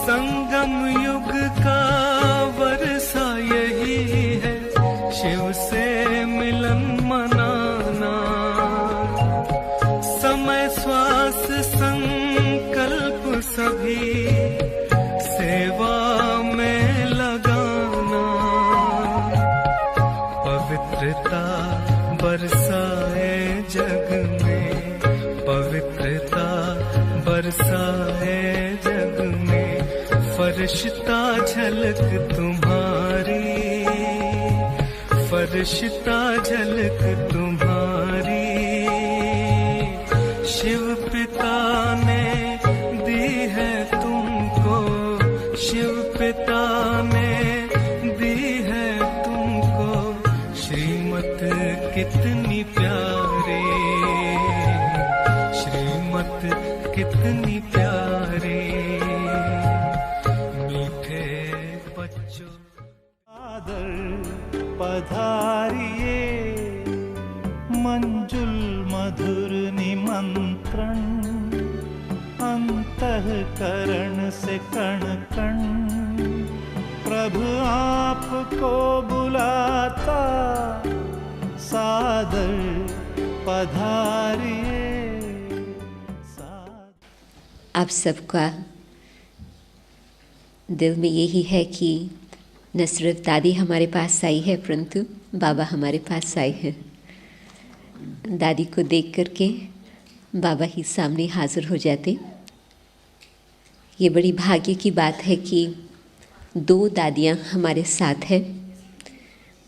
संगम युग का वर्षा यही है, शिव से मिलन मनाना। समय श्वास संकल्प सभी सेवा में लगाना। पवित्रता बरसाए जग में, पवित्रता बरसाए जग में। फरिश्ता झलक तुम्हारी, फरिश्ता झलक तुम्हारी। शिव पिता ने दी है तुमको, शिव पिता ने दी है तुमको श्रीमत कितनी प्यारी, श्रीमत कितनी प्यारी। मीठे बच्चों आदर पधारिए, मंजुल मधुर निमंत्रण। अंतःकरण से कण कण प्रभु आपको बुलाता, सादर पधारिए। आप सबका दिल में यही है कि न सिर्फ दादी हमारे पास आई है, परंतु बाबा हमारे पास आए हैं। दादी को देख करके बाबा ही सामने हाजिर हो जाते। ये बड़ी भाग्य की बात है कि 2 दादियाँ हमारे साथ हैं।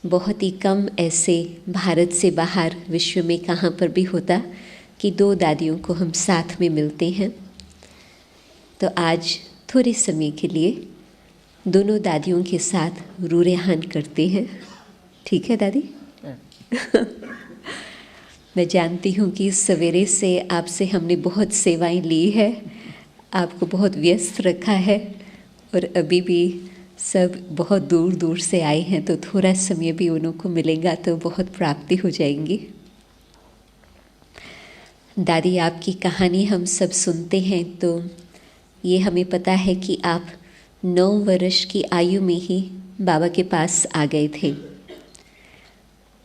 बहुत ही कम ऐसे भारत से बाहर विश्व में कहाँ पर भी होता कि 2 दादियों को हम साथ में मिलते हैं। तो आज थोड़े समय के लिए दोनों दादियों के साथ रूरेहान करते हैं। ठीक है दादी? मैं जानती हूँ कि सवेरे से आपसे हमने बहुत सेवाएं ली है, आपको बहुत व्यस्त रखा है, और अभी भी सब बहुत दूर दूर से आए हैं, तो थोड़ा समय भी उन्हों को मिलेगा तो बहुत प्राप्ति हो जाएंगी। दादी, आपकी कहानी हम सब सुनते हैं तो ये हमें पता है कि आप 9 वर्ष की आयु में ही बाबा के पास आ गए थे,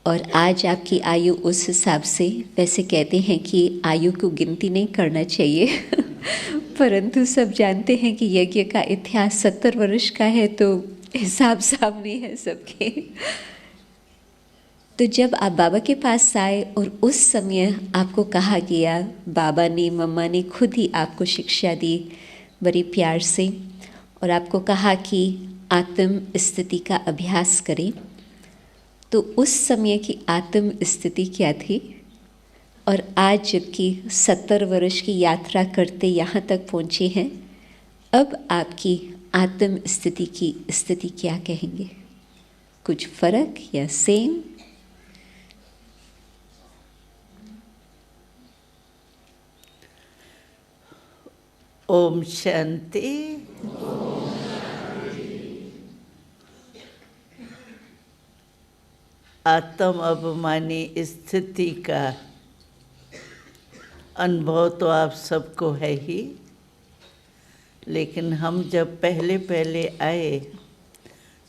और आज आपकी आयु उस हिसाब से, वैसे कहते हैं कि आयु को गिनती नहीं करना चाहिए परंतु सब जानते हैं कि यज्ञ का इतिहास 70 वर्ष का है, तो हिसाब सामने है सबके। तो जब आप बाबा के पास आए और उस समय आपको कहा गया, बाबा ने, मम्मा ने खुद ही आपको शिक्षा दी बड़ी प्यार से, और आपको कहा कि आत्म स्थिति का अभ्यास करें, तो उस समय की आत्म स्थिति क्या थी? और आज जबकि 70 वर्ष की यात्रा करते यहाँ तक पहुँचे हैं, अब आपकी आत्म स्थिति की स्थिति क्या कहेंगे? कुछ फर्क या सेम? ओम शांति। आत्म अभिमानी स्थिति का अनुभव तो आप सबको है ही, लेकिन हम जब पहले पहले आए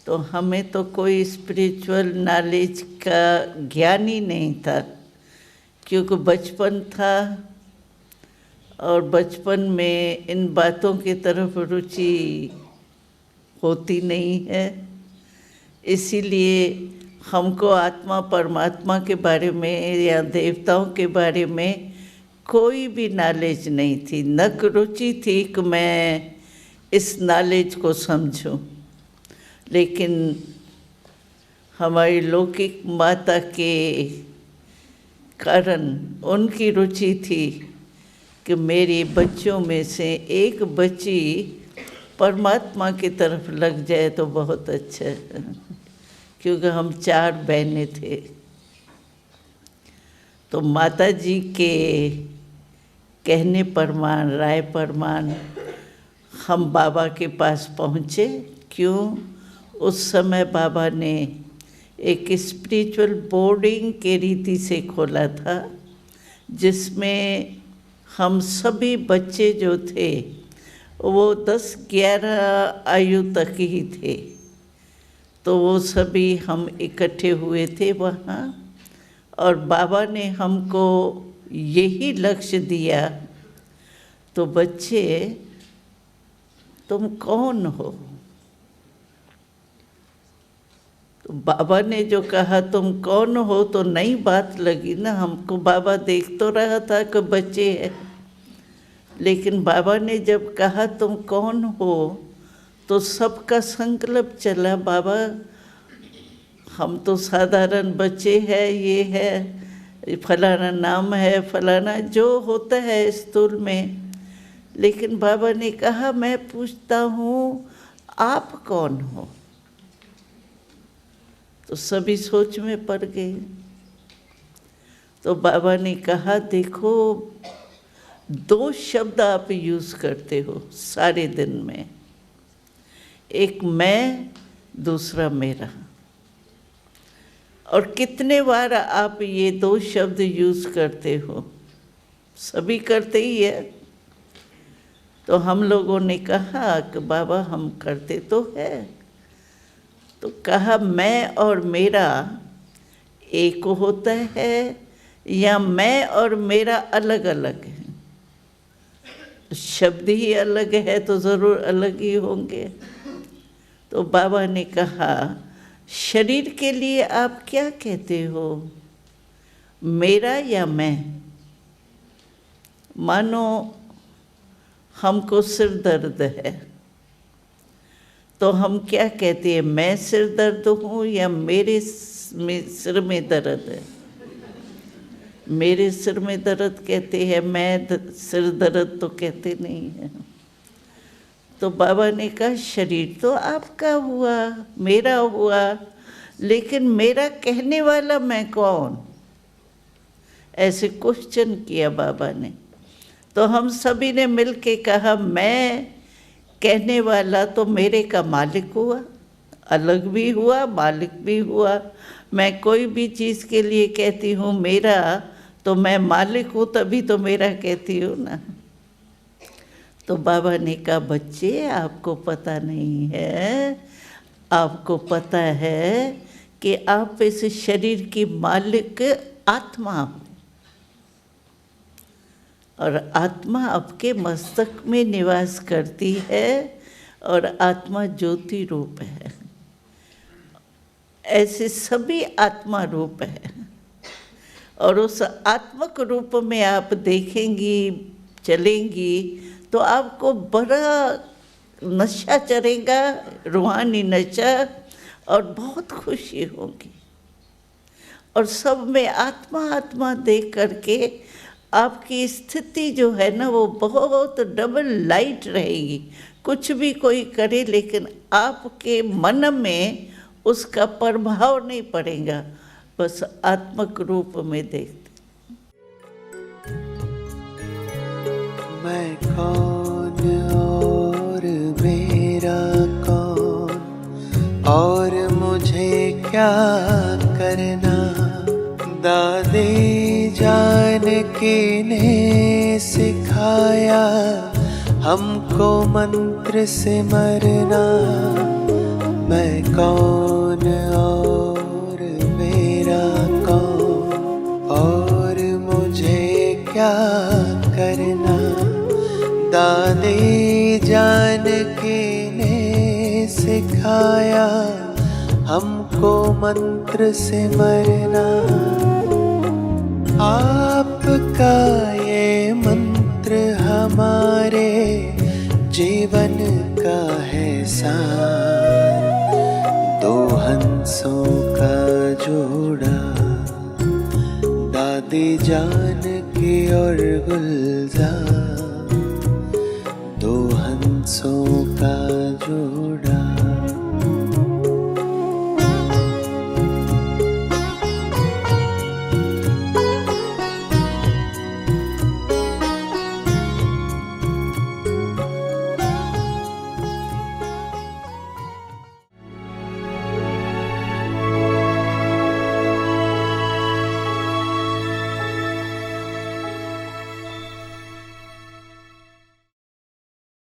तो हमें तो कोई स्पिरिचुअल नॉलेज का ज्ञान ही नहीं था, क्योंकि बचपन था और बचपन में इन बातों की तरफ रुचि होती नहीं है। इसीलिए हमको आत्मा परमात्मा के बारे में या देवताओं के बारे में कोई भी नॉलेज नहीं थी, न रुचि थी कि मैं इस नॉलेज को समझूं। लेकिन हमारी लौकिक माता के कारण उनकी रुचि थी कि मेरी बच्चों में से एक बच्ची परमात्मा की तरफ लग जाए तो बहुत अच्छा है, क्योंकि हम 4 बहनें थे। तो माता जी के कहने परमान, राय परमान हम बाबा के पास पहुँचे। क्यों? उस समय बाबा ने एक स्पिरिचुअल बोर्डिंग के रीति से खोला था, जिसमें हम सभी बच्चे जो थे वो 10-11 आयु तक ही थे। तो वो सभी हम इकट्ठे हुए थे वहाँ, और बाबा ने हमको यही लक्ष्य दिया, तो बच्चे तुम कौन हो? तो बाबा ने जो कहा तुम कौन हो, तो नई बात लगी ना हमको। बाबा देख तो रहा था कि बच्चे हैं, लेकिन बाबा ने जब कहा तुम कौन हो, तो सबका संकल्प चला, बाबा हम तो साधारण बच्चे हैं, ये है फलाना नाम है, फलाना जो होता है स्कूल में। लेकिन बाबा ने कहा मैं पूछता हूँ आप कौन हो? तो सभी सोच में पड़ गए। तो बाबा ने कहा देखो 2 शब्द आप यूज़ करते हो सारे दिन में, एक मैं, दूसरा मेरा। और कितने बार आप ये 2 शब्द यूज़ करते हो? सभी करते ही है। तो हम लोगों ने कहा कि बाबा हम करते तो है। तो कहा मैं और मेरा एक होता है या मैं और मेरा अलग अलग है? शब्द ही अलग है तो ज़रूर अलग ही होंगे। तो बाबा ने कहा शरीर के लिए आप क्या कहते हो, मेरा या मैं? मानो हमको सिर दर्द है, तो हम क्या कहते हैं, मैं सिर दर्द हूँ या मेरे सिर में दर्द है? मेरे सिर में दर्द कहते हैं, मैं सिर दर्द तो कहते नहीं हैं। तो बाबा ने कहा शरीर तो आपका हुआ, मेरा हुआ, लेकिन मेरा कहने वाला मैं कौन? ऐसे क्वेश्चन किया बाबा ने। तो हम सभी ने मिल के कहा मैं कहने वाला तो मेरे का मालिक हुआ, अलग भी हुआ, मालिक भी हुआ। मैं कोई भी चीज़ के लिए कहती हूँ मेरा, तो मैं मालिक हूँ, तभी तो मेरा कहती हूँ ना। तो बाबा ने कहा बच्चे आपको पता नहीं है, आपको पता है कि आप इस शरीर की मालिक आत्मा हो, और आत्मा आपके मस्तक में निवास करती है, और आत्मा ज्योति रूप है। ऐसे सभी आत्मा रूप है, और उस आत्मक रूप में आप देखेंगी, चलेंगी, तो आपको बड़ा नशा चढ़ेगा, रूहानी नशा, और बहुत खुशी होगी। और सब में आत्मा आत्मा देख करके आपकी स्थिति जो है ना वो बहुत डबल लाइट रहेगी। कुछ भी कोई करे लेकिन आपके मन में उसका प्रभाव नहीं पड़ेगा, बस आत्मक रूप में देखते। मैं कौन और मेरा कौन, और मुझे क्या करना? दादी जान के ने सिखाया हमको मंत्र से मरना। मैं कौन और मेरा कौन, और मुझे क्या करना? दादी जान के ने सिखाया हमको मंत्र से मरना। आपका ये मंत्र हमारे जीवन का है सार। 2 हंसों का जोड़ा, दादी जान की और गुलजार। 2 हंसों का जोड़ा।